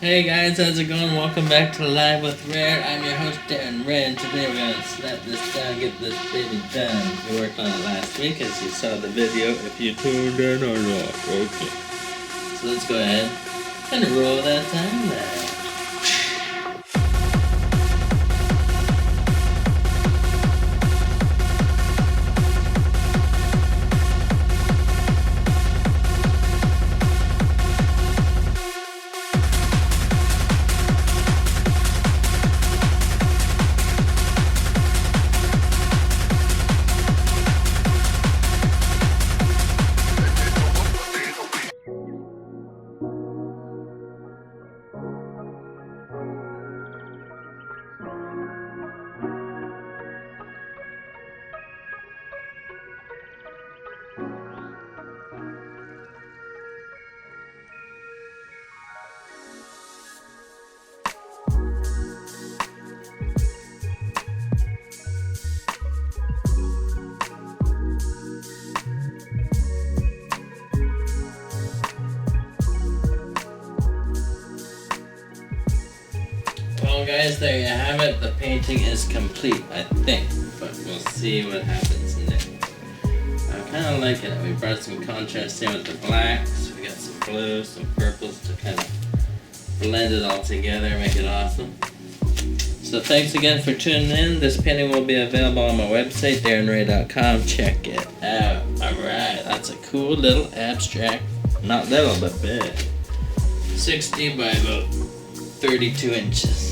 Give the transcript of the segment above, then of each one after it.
Hey guys, how's it going? Welcome back to Live with RAEART. I'm your host Darren Ray, and today we're gonna snap this down, get this baby done. We worked on it last week, as you saw the video. If you tuned in or not, okay. So let's go ahead and roll that timeline. Well guys, there you have it. The painting is complete, I think, but we'll see what happens next. I kind of like it. We brought some contrast in with the blacks. We got some blues, some purples to kind of blend it all together, make it awesome. So thanks again for tuning in. This painting will be available on my website, darrenray.com. Check it out. Alright, that's a cool little abstract. Not little, but big. 60 by about 32 inches.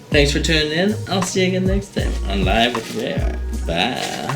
Thanks for tuning in. I'll see you again next time on Live with RAEART. Bye.